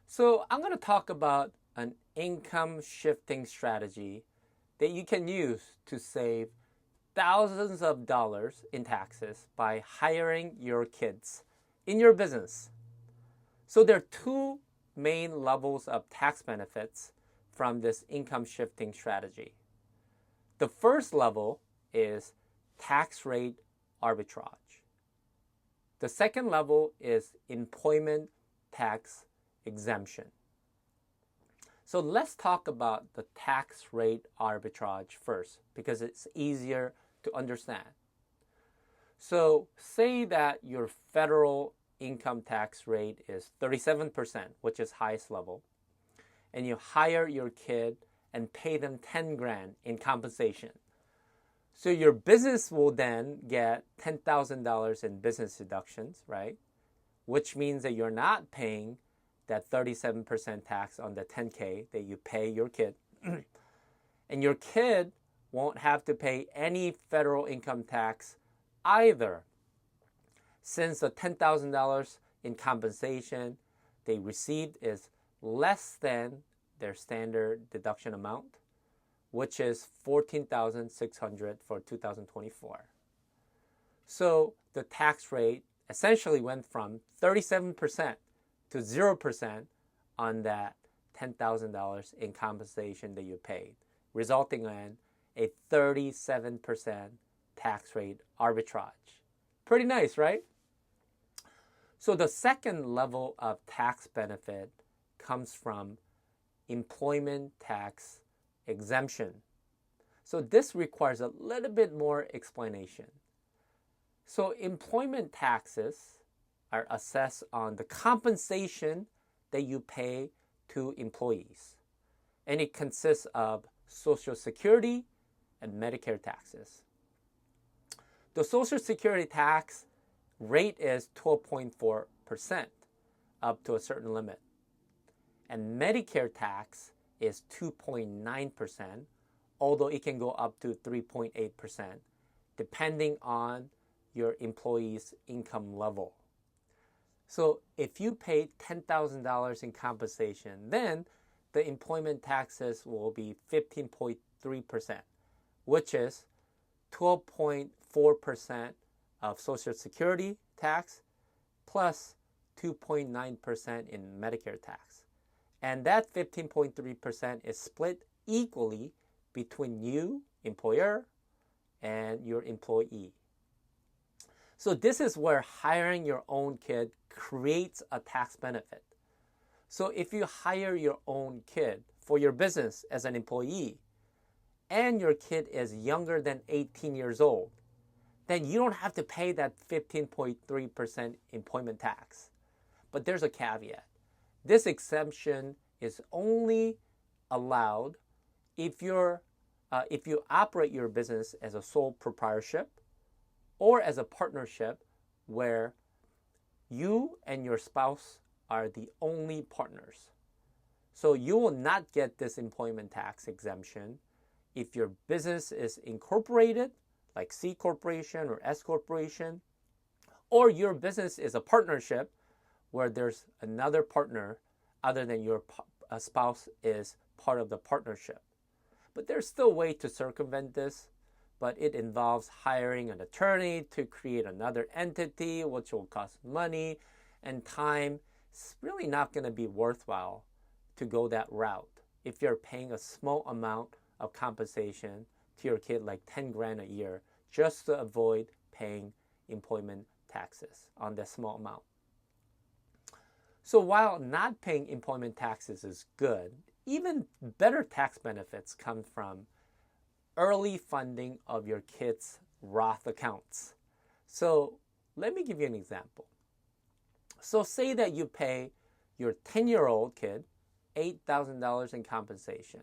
So I'm going to talk about an income shifting strategy that you can use to save thousands of dollars in taxes by hiring your kids in your business. So there are two main levels of tax benefits from this income shifting strategy. The first level is tax rate arbitrage. The second level is employment tax exemption. So let's talk about the tax rate arbitrage first because it's easier to understand. So say that your federal income tax rate is 37%, which is highest level, and you hire your kid and pay them 10 grand in compensation. So your business will then get $10,000 in business deductions, right? Which means that you're not paying that 37% tax on the 10K that you pay your kid. And your kid won't have to pay any federal income tax either, since the $10,000 in compensation they received is less than their standard deduction amount, which is $14,600 for 2024. So the tax rate essentially went from 37% to 0% on that $10,000 in compensation that you paid, resulting in a 37% tax rate arbitrage. Pretty nice, right? So the second level of tax benefit comes from employment tax exemption. So this requires a little bit more explanation. So employment taxes are assessed on the compensation that you pay to employees. And it consists of Social Security and Medicare taxes. The Social Security tax rate is 12.4% up to a certain limit. And Medicare tax is 2.9%, although it can go up to 3.8%, depending on your employee's income level. So if you pay $10,000 in compensation, then the employment taxes will be 15.3%, which is 12.4% of Social Security tax plus 2.9% in Medicare tax. And that 15.3% is split equally between you, employer, and your employee. So this is where hiring your own kid creates a tax benefit. So if you hire your own kid for your business as an employee, and your kid is younger than 18 years old, then you don't have to pay that 15.3% employment tax. But there's a caveat. This exemption is only allowed if you operate your business as a sole proprietorship or as a partnership where you and your spouse are the only partners. So you will not get this employment tax exemption if your business is incorporated, like C corporation or S corporation, or your business is a partnership where there's another partner other than your spouse is part of the partnership. But there's still a way to circumvent this, but it involves hiring an attorney to create another entity, which will cost money and time. It's really not going to be worthwhile to go that route if you're paying a small amount of compensation to your kid, like 10 grand a year, just to avoid paying employment taxes on that small amount. So while not paying employment taxes is good, even better tax benefits come from early funding of your kids' Roth accounts. So let me give you an example. So say that you pay your 10-year-old kid $8,000 in compensation.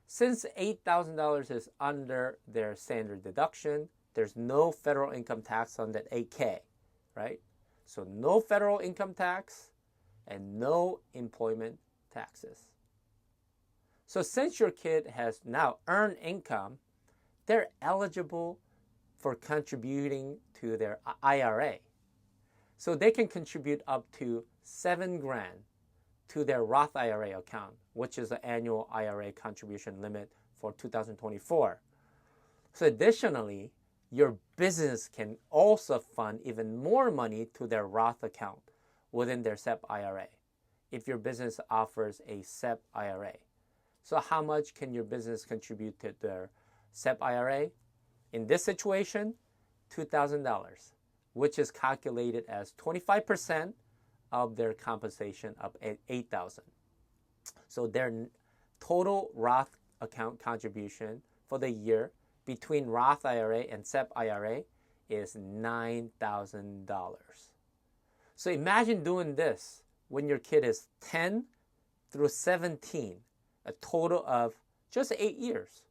Since $8,000 is under their standard deduction, there's no federal income tax on that 8K, right? So no federal income tax and no employment taxes. So since your kid has now earned income, they're eligible for contributing to their IRA. So they can contribute up to 7 grand to their Roth IRA account, which is the annual IRA contribution limit for 2024. So additionally, your business can also fund even more money to their Roth account within their SEP IRA if your business offers a SEP IRA. So how much can your business contribute to their SEP IRA? In this situation, $2,000, which is calculated as 25% of their compensation of $8,000. So their total Roth account contribution for the year between Roth IRA and SEP IRA is $9,000. So imagine doing this when your kid is 10 through 17, a total of just 8 years.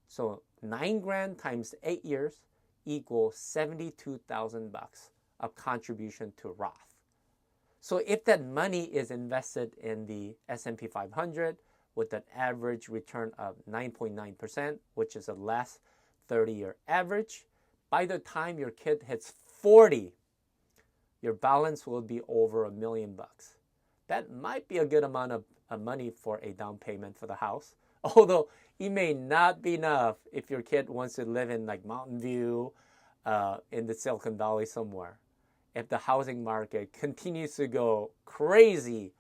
So $9,000 times 8 years equals $72,000 of contribution to Roth. So if that money is invested in the S&P 500 with an average return of 9.9%, which is the last 30-year average, by the time your kid hits 40, your balance will be over $1 million. That might be a good amount of money for a down payment for the house, although it may not be enough if your kid wants to live in like Mountain View, in the Silicon Valley somewhere, if the housing market continues to go crazy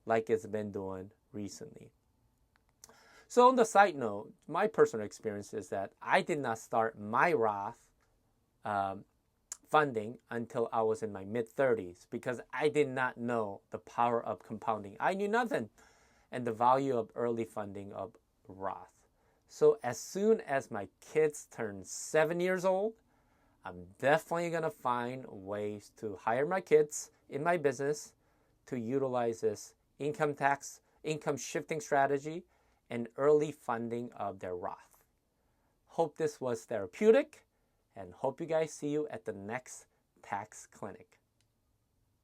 like it's been doing recently. So on the side note, my personal experience is that I did not start my Roth funding until I was in my mid-30s because I did not know the power of compounding. I knew nothing and the value of early funding of Roth. So as soon as my kids turn 7 years old, I'm definitely going to find ways to hire my kids in my business to utilize this income shifting strategy and early funding of their Roth. Hope this was therapeutic and hope you guys see you at the next tax clinic.